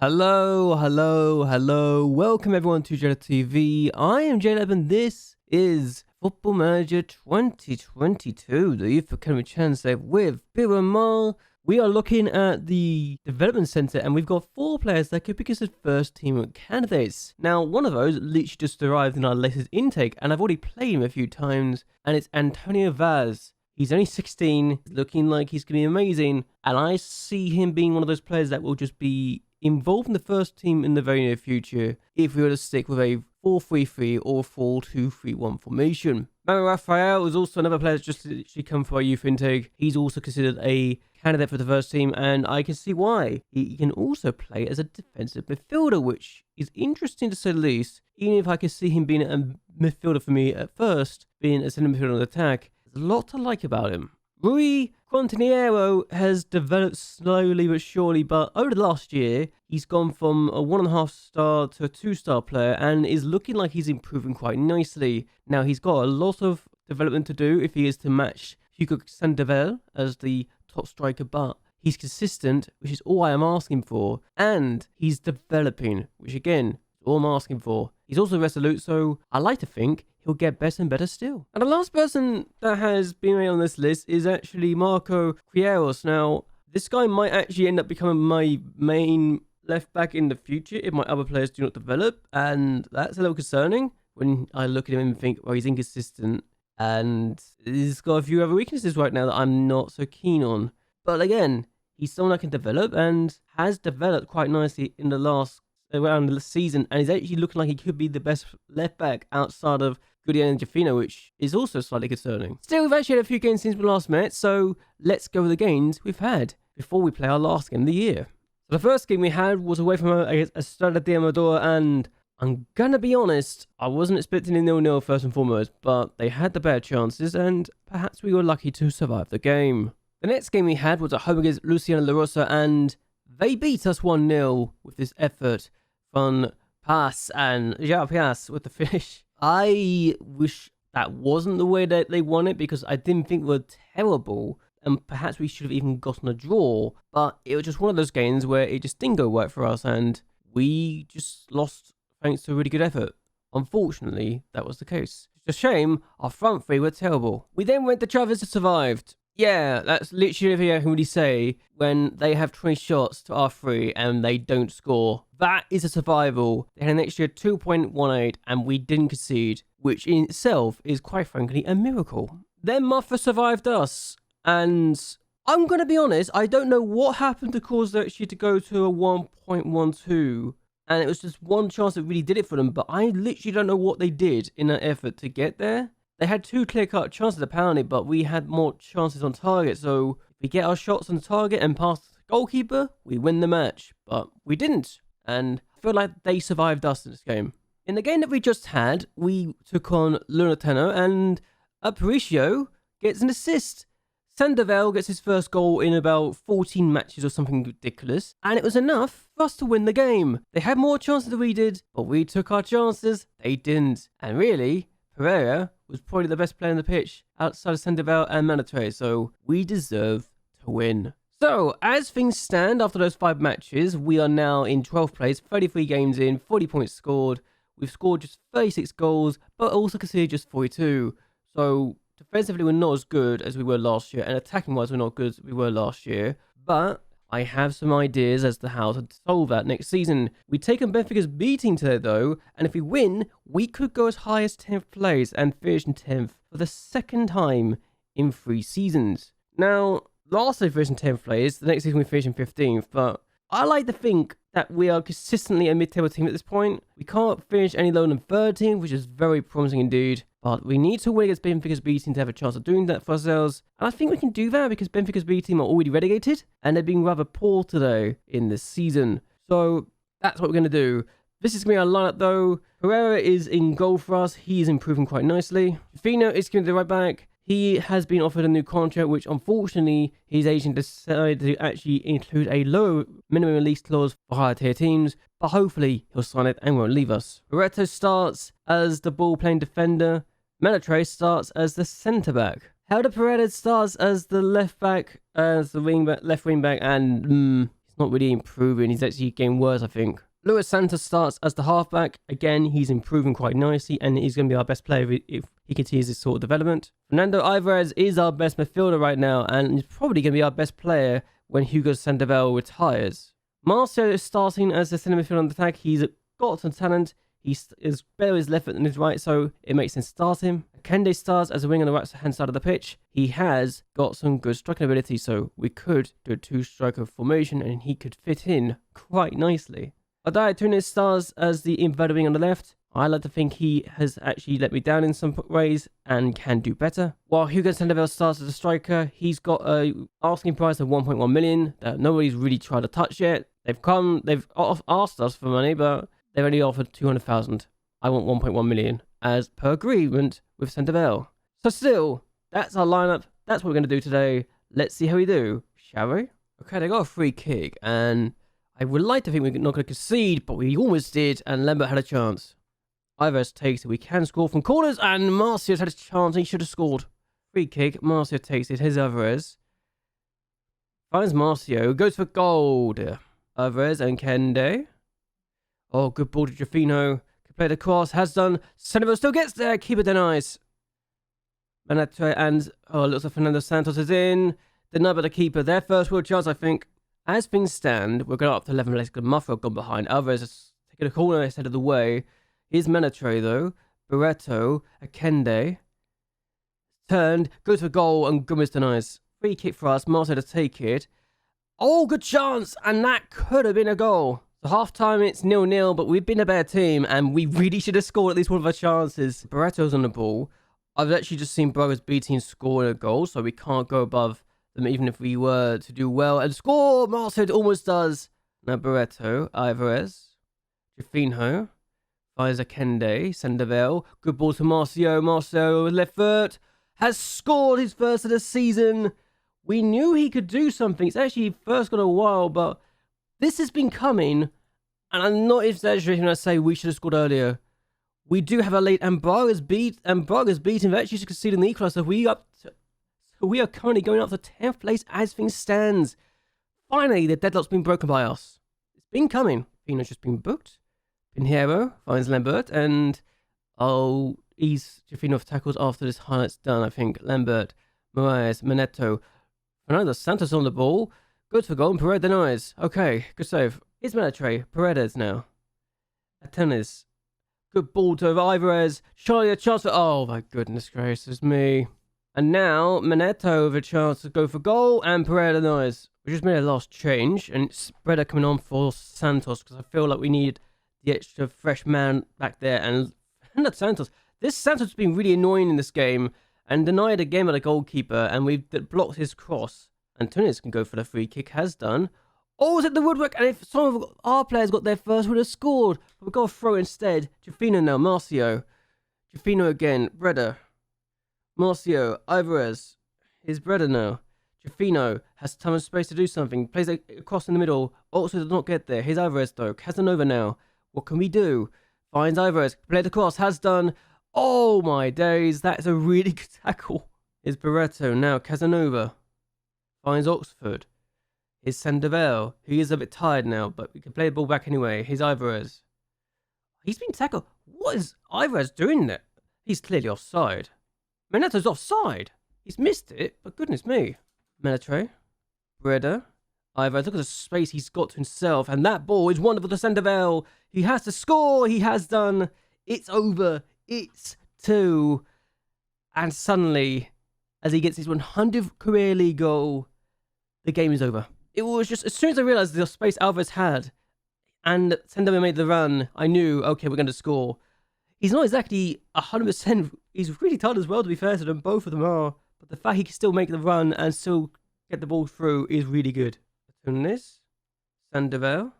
Hello. Welcome everyone to JLABTV. I am JLAB and this is Football Manager 2022, the Youth Academy Challenge with Beira-Mar. We are looking at the development center and we've got 4 players that could be considered first team candidates. Now, one of those literally just arrived in our latest intake and I've already played him a few times, and it's Antonio Vaz. He's only 16, looking like he's going to be amazing, and I see him being one of those players that will just be involved in the first team in the very near future if we were to stick with a 4-3-3 or 4-2-3-1 formation. Mario Rafael is also another player that's just literally come from our youth intake. He's also considered a candidate for the first team, and I can see why. He can also play as a defensive midfielder, which is interesting to say the least, even if I could see him being a midfielder for me at first, being a centre midfielder on attack. There's a lot to like about him. Rui Quintaniero has developed slowly but surely, but over the last year, he's gone from a 1.5 star to a 2-star player and is looking like he's improving quite nicely. Now, he's got a lot of development to do if he is to match Hugo Sandoval as the top striker, but he's consistent, which is all I am asking for, and he's developing, which again, is all I'm asking for. He's also resolute, so I like to think he'll get better and better still. And the last person that has been made on this list is actually Marco Queiroz. Now, this guy might actually end up becoming my main left back in the future if my other players do not develop, and that's a little concerning when I look at him and think, well, he's inconsistent, and he's got a few other weaknesses right now that I'm not so keen on. But again, he's someone that can develop and has developed quite nicely in the last around the season, and he's actually looking like he could be the best left back outside of Gudian and Jafino, which is also slightly concerning. Still, we've actually had a few games since we last met, so let's go with the games we've had before we play our last game of the year. So the first game we had was away from Estrella de Amador, and I'm gonna be honest, I wasn't expecting a 0-0 first and foremost, but they had the better chances, and perhaps we were lucky to survive the game. The next game we had was at home against Luciano La Rosa, and they beat us 1-0 with this effort from Pass and Pass with the finish. I wish that wasn't the way that they won it, because I didn't think we were terrible, and perhaps we should have even gotten a draw, but it was just one of those games where it just didn't go right for us, and we just lost thanks to a really good effort. Unfortunately, that was the case. It's a shame, our front three were terrible. We then went to Travis and survived. Yeah, that's literally everything I can really say when they have 20 shots to our 3 and they don't score. That is a survival. They had an extra 2.18 and we didn't concede, which in itself is quite frankly a miracle. Then Muffa survived us, and I'm going to be honest, I don't know what happened to cause that actually to go to a 1.12, and it was just one chance that really did it for them, but I literally don't know what they did in that effort to get there. They had 2 clear-cut chances apparently, but we had more chances on target, so if we get our shots on target and pass the goalkeeper, we win the match. But we didn't, and I feel like they survived us in this game. In the game that we just had, we took on Lunatano, and Aparicio gets an assist. Sandoval gets his first goal in about 14 matches or something ridiculous, and it was enough for us to win the game. They had more chances than we did, but we took our chances, they didn't. And really, Pereira was probably the best player on the pitch outside of Sandoval and Manatre, so we deserve to win. So, as things stand after those 5 matches, we are now in 12th place, 33 games in, 40 points scored. We've scored just 36 goals, but also conceded just 42. So, defensively, we're not as good as we were last year, and attacking-wise, we're not good as we were last year. But I have some ideas as to how to solve that next season. We take on Benfica's B team today, though, and if we win, we could go as high as 10th place and finish in 10th for the second time in 3 seasons. Now, last year we finished in 10th place, the next season we finished in 15th, but I like to think that we are consistently a mid-table team at this point. We can't finish any lower than 13th, which is very promising indeed. But we need to win against Benfica's B team to have a chance of doing that for ourselves. And I think we can do that because Benfica's B team are already relegated, and they're being rather poor today in this season. So that's what we're going to do. This is going to be our lineup though. Pereira is in goal for us. He is improving quite nicely. Fino is going to be the right back. He has been offered a new contract, which unfortunately his agent decided to actually include a low minimum release clause for higher tier teams, but hopefully he'll sign it and won't leave us. Barreto starts as the ball playing defender. Manatre starts as the centre back. Helder Paredes starts as the left back, as the wing back, left wing back, and he's not really improving. He's actually getting worse, I think. Luis Santos starts as the halfback. Again, he's improving quite nicely, and he's going to be our best player if he continues this sort of development. Fernando Alvarez is our best midfielder right now, and he's probably going to be our best player when Hugo Sandoval retires. Marcio is starting as the centre midfielder on the attack. He's got some talent. He is better his left foot than his right, so it makes sense to start him. Kende starts as a wing on the right-hand side of the pitch. He has got some good striking ability, so we could do a two-striker formation, and he could fit in quite nicely. Adai Tunis starts as the inverted wing on the left. I like to think he has actually let me down in some ways and can do better. While Hugo Sandoval starts as a striker, he's got a asking price of 1.1 million that nobody's really tried to touch yet. They've asked us for money, but they've only offered 200,000. I want 1.1 million as per agreement with Sandoval. So still, that's our lineup. That's what we're going to do today. Let's see how we do, shall we? Okay, they got a free kick, and I would like to think we're not going to concede, but we almost did, and Lambert had a chance. Alvarez takes it. We can score from corners, and Marcio's had a chance. He should have scored. Free kick. Marcio takes it. Here's Alvarez. Finds Marcio. Goes for goal. Alvarez and Kende. Oh, good ball to Jafino. Can play the cross. Has done. Sandoval still gets there. Keeper denies. And looks like Fernando Santos is in. Denied by the keeper. Their first real chance, I think. As things stand, we're going up to 11. Let's get Muffro gone behind. Alvarez has taken a corner instead of the way. Here's Menetre though. Barreto, Akende. Turned, goes for goal, and Gomez denies. Free kick for us. Marcel to take it. Oh, good chance! And that could have been a goal. So half time it's 0-0, but we've been a better team, and we really should have scored at least one of our chances. Barreto's on the ball. I've actually just seen Brothers B team score a goal, so we can't go above them even if we were to do well. And score! Marcel almost does. Now Barreto, Alvarez, Jafino. Finds Akende, Sandoval. Good ball to Marcio. Marcio, left foot. Has scored his first of the season. We knew he could do something. It's actually first got a while, but this has been coming. And I'm not exaggerating when I say we should have scored earlier. We do have a late, and Braga's beaten. We've actually conceded the equaliser. We are currently going up to 10th place as things stands. Finally, the deadlock's been broken by us. It's been coming. Pino's just been booked. Pinheiro finds Lambert, and he's Jafino for tackles after this highlight's done, I think. Lambert, Moraes, Manetto, Fernando Santos on the ball. Good for goal, and Paredes denies. Okay, good save. Here's Menetre, Paredes now. Atenes. Good ball to Alvarez. Charlie a chance for... Oh my goodness gracious me. And now, Manetto with a chance to go for goal, and Paredes denies. We just made a last change, and it's spreader coming on for Santos, because I feel like we need the extra fresh man back there. And not Santos. This Santos has been really annoying in this game and denied a game at a goalkeeper, and we've blocked his cross. Antunes can go for the free kick, has done. Oh, is it the woodwork? And if some of our players got there first, would have scored. But we've got to throw instead. Jafino now, Marcio. Jafino again, Breda. Marcio, Alvarez. Here's Breda now. Jafino has time and space to do something. Plays across in the middle. Also does not get there. Here's Alvarez though. Casanova now. What can we do? Finds Alvarez. Played across. Has done. Oh my days. That's a really good tackle. Here's Barreto. Now Casanova. Finds Oxford. Here's Sandoval. He is a bit tired now, but we can play the ball back anyway. Here's Alvarez. He's been tackled. What is Alvarez doing there? He's clearly offside. Manetto's offside. He's missed it, but goodness me. Menetre. Breda. Alvarez, look at the space he's got to himself, and that ball is wonderful to Sandoval. He has to score. He has done. It's over. It's 2. And suddenly, as he gets his 100th career league goal, the game is over. It was just, as soon as I realised the space Alvarez had, and Sandoval made the run, I knew, okay, we're going to score. He's not exactly 100%. He's really tired as well, to be fair to them. Both of them are. But the fact he can still make the run and still get the ball through is really good. Tunis, Sandoval,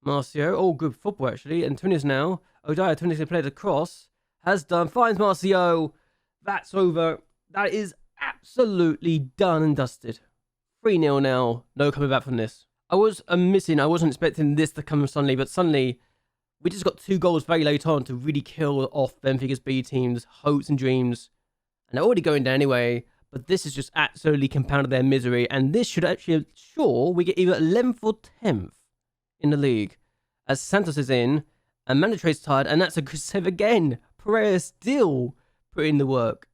Marcio. Oh, good football actually. And Tunis now. Odaya Tunis can play the cross. Has done. Finds Marcio. That's over. That is absolutely done and dusted. 3-0 now. No coming back from this. I wasn't expecting this to come suddenly, but suddenly we just got 2 goals very late on to really kill off Benfica's B team's hopes and dreams. And they're already going down anyway. but this has just absolutely compounded their misery, and this should actually ensure we get either 11th or 10th in the league, as Santos is in, and Mandatrade's tired, and that's a good save again. Pereira still put in the work.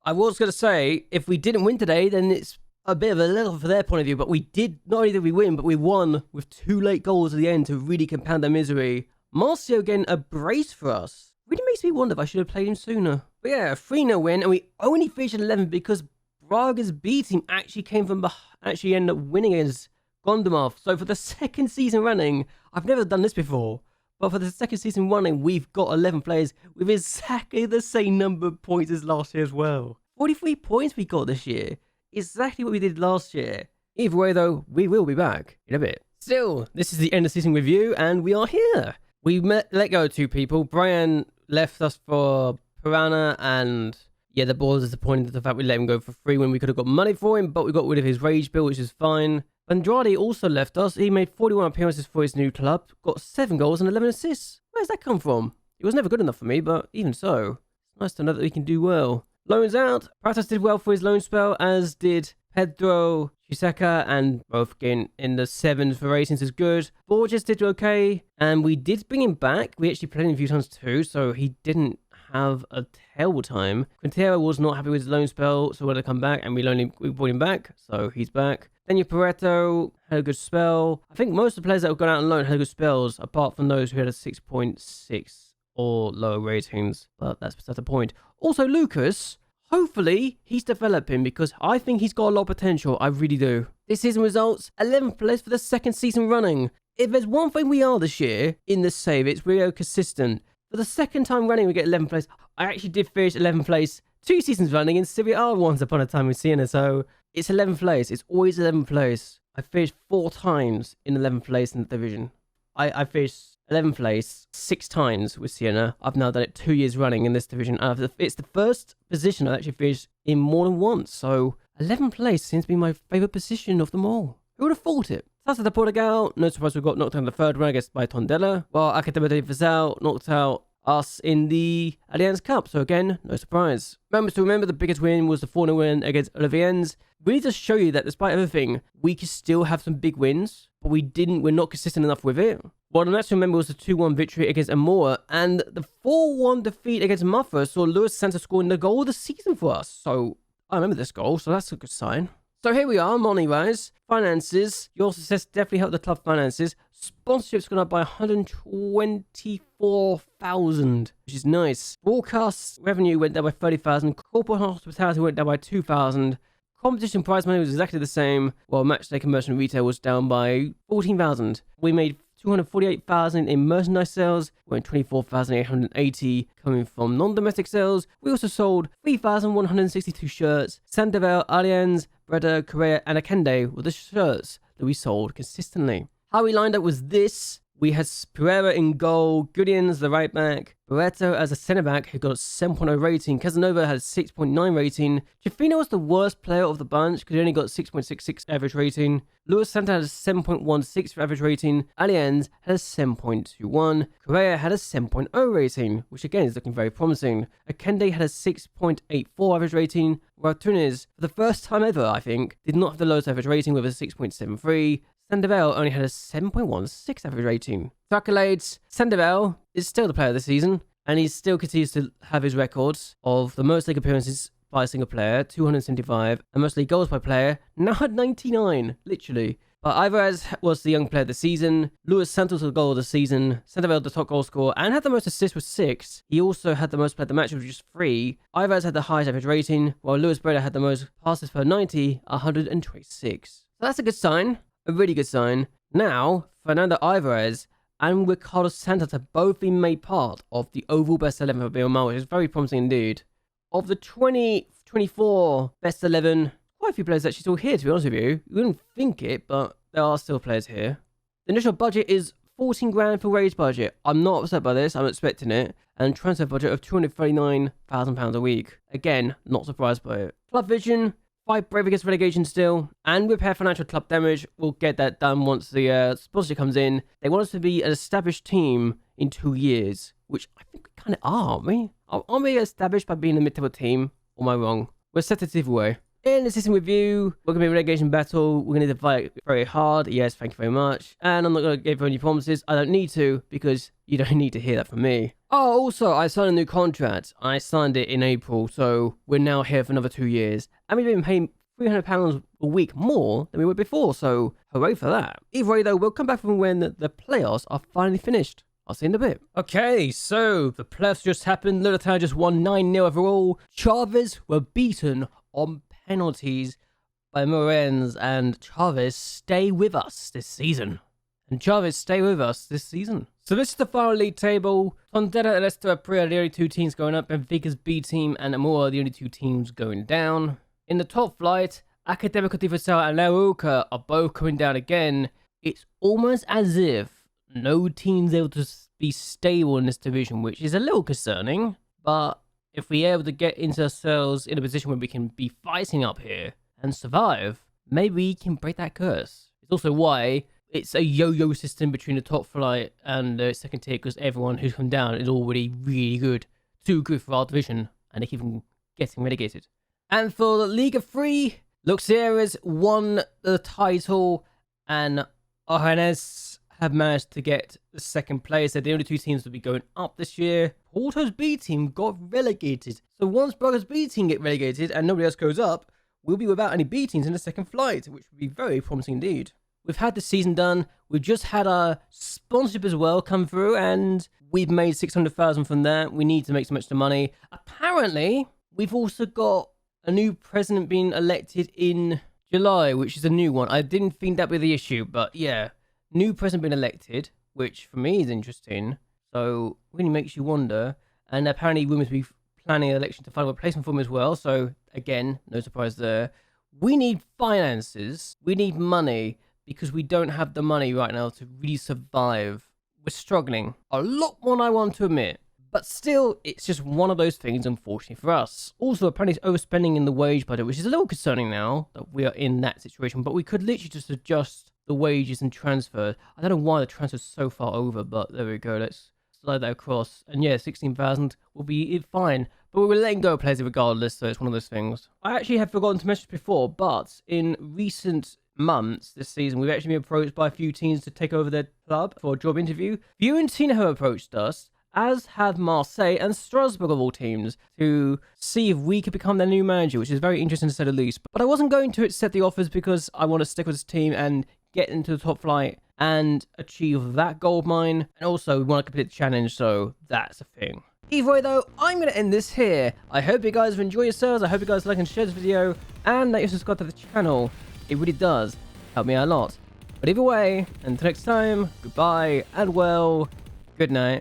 I was going to say, if we didn't win today, then it's a bit of a little for their point of view, but we did, not only did we win, but we won with 2 late goals at the end to really compound their misery. Marcio getting a brace for us. Really makes me wonder if I should have played him sooner. But yeah, a 3-0 win, and we only finished at 11 because Braga's B team actually came from actually ended up winning against Gondomar. So for the second season running, I've never done this before, but for the second season running, we've got 11 players with exactly the same number of points as last year as well. 43 points we got this year. Exactly what we did last year. Either way though, we will be back in a bit. Still, this is the end of season review, and we are here. We let go of 2 people. Brian left us for Piranha, and yeah, the board was disappointed at the fact we let him go for free when we could have got money for him, but we got rid of his rage bill, which is fine. Andrade also left us. He made 41 appearances for his new club, got 7 goals and 11 assists. Where's that come from? It was never good enough for me, but even so, it's nice to know that we can do well. Loans out. Pratas did well for his loan spell, as did Pedro Chiseka, and both again in the 7s for ratings is good. Borges did okay, and we did bring him back. We actually played him a few times too, so he didn't have a terrible time. Quintero was not happy with his loan spell, so we had to come back, and we brought him back, so he's back. Daniel Pareto had a good spell. I think most of the players that have gone out on loan had good spells, apart from those who had a 6.6 or lower ratings, but that's beside the point. Also, Lucas, hopefully he's developing, because I think he's got a lot of potential. I really do. This season results, 11th place for the second season running. If there's one thing we are this year in this save, it's we are consistent. For the second time running, we get 11th place. I actually did finish 11th place 2 seasons running in Serie A once upon a time with Siena, so it's 11th place. It's always 11th place. I finished 4 times in 11th place in the division. I finished 11th place 6 times with Siena. I've now done it 2 years running in this division. It's the first position I actually finished in more than once. So 11th place seems to be my favourite position of them all. Who would have thought it? Sasa de Portugal, no surprise we got knocked out in the 3rd round, I guess, by Tondela. While Academia de Viseu knocked out us in the Allianz Cup. So again, no surprise. Moments to remember, the biggest win was the 4-0 win against Oliviennes. We need to show you that despite everything, we can still have some big wins, but we're not consistent enough with it. Well, the match to remember was the 2-1 victory against Amora, and the 4-1 defeat against Muffa saw Luis Santos scoring the goal of the season for us. So I remember this goal, so that's a good sign. So here we are, money wise, finances. Your success definitely helped the club finances. Sponsorship's gone up by 124,000, which is nice. Broadcast revenue went down by 30,000. Corporate hospitality went down by 2,000. Competition prize money was exactly the same, while matchday commercial and retail was down by 14,000. We made 248,000 in merchandise sales, where 24,880 coming from non-domestic sales. We also sold 3,162 shirts. Sandoval, Allianz, Breda, Correa, and Akende were the shirts that we sold consistently. How we lined up was this. We had Pereira in goal, Goodians the right back, Barreto as a centre back who got a 7.0 rating, Casanova had a 6.9 rating, Chifino was the worst player of the bunch because he only got 6.66 average rating, Luis Santa had a 7.16 for average rating, Allianz had a 7.21, Correa had a 7.0 rating, which again is looking very promising, Akende had a 6.84 average rating, while Tunis, for the first time ever I think, did not have the lowest average rating with a 6.73, Sandoval only had a 7.16 average rating. For accolades, Sandoval is still the player of the season, and he still continues to have his records of the most league appearances by a single player, 275, and most league goals by player, now at 99, literally. But Alvarez was the young player of the season, Luis Santos the goal of the season, Sandoval the top goal scorer, and had the most assists with 6. He also had the most played the match with just 3. Alvarez had the highest average rating, while Luis Breda had the most passes per 90, 126. So that's a good sign. A really good sign. Now, Fernando Alvarez and Ricardo Santos have both been made part of the overall best 11 for Beira-Mar, which is very promising indeed. Of the 2024 best 11, quite a few players actually still here, to be honest with you. You wouldn't think it, but there are still players here. The initial budget is 14 grand for raised budget. I'm not upset by this, I'm expecting it. And transfer budget of £239,000 a week. Again, not surprised by it. Club vision. Fight brave against relegation still, and repair financial club damage. We'll get that done once the sponsorship comes in. They want us to be an established team in 2 years, which I think we kind of are, aren't we? Aren't we established by being a mid-table team? Or am I wrong? We're set it either way. In the season review, we're going to be a relegation battle. We're going to fight very hard. Yes, thank you very much. And I'm not going to give any promises. I don't need to, because you don't need to hear that from me. Oh, also, I signed a new contract. I signed it in April, so we're now here for another 2 years. And we've been paying £300 a week more than we were before, so hooray for that. Either way, though, we'll come back from when the playoffs are finally finished. I'll see you in a bit. Okay, so the playoffs just happened. Littleton just won 9-0 overall. Chavez were beaten on penalties by Morens, and Chavez stay with us this season. So this is the final league table. Tondela and Leicester are the only 2 teams going up, and Benfica's B team and Amora are the only 2 teams going down. In the top flight, Academico de Futsal and La Roca are both coming down again. It's almost as if no team's able to be stable in this division, which is a little concerning, but if we're able to get into ourselves in a position where we can be fighting up here and survive, maybe we can break that curse. It's also why it's a yo-yo system between the top flight and the second tier, because everyone who's come down is already really good. Too good for our division, and they keep on getting relegated. And for the Liga 3, Luxieres won the title, and Ojanes have managed to get the second place. They're the only 2 teams to be going up this year. Porto's B team got relegated. So once Braga's B team get relegated and nobody else goes up, we'll be without any B teams in the second flight, which would be very promising indeed. We've had the season done. We've just had our sponsorship as well come through, and we've made 600,000 from that. We need to make some extra money. Apparently, we've also got a new president being elected in July, which is a new one. I didn't think that would be the issue, but yeah. New president being elected, which for me is interesting. So really makes you wonder. And apparently we must be planning an election to find a replacement for him as well. So again, no surprise there. We need finances. We need money, because we don't have the money right now to really survive. We're struggling a lot more than I want to admit. But still, it's just one of those things, unfortunately, for us. Also, apparently it's overspending in the wage budget, which is a little concerning now that we are in that situation. But we could literally just adjust the wages and transfer. I don't know why the transfer's so far over, but there we go. Let's slide that across. And yeah, 16,000 will be fine. But we're letting go of players regardless, so it's one of those things. I actually had forgotten to mention before, but in recent months this season, we've actually been approached by a few teams to take over their club for a job interview. Fiorentina have approached us, as have Marseille and Strasbourg of all teams, to see if we could become their new manager, which is very interesting to say the least. But I wasn't going to accept the offers because I want to stick with this team and get into the top flight and achieve that gold mine. And also, we want to complete the challenge, so that's a thing. Either way, though, I'm going to end this here. I hope you guys have enjoyed yourselves. I hope you guys like and share this video, and that you subscribe to the channel. It really does help me out a lot. But either way, until next time, goodbye, and well, good night.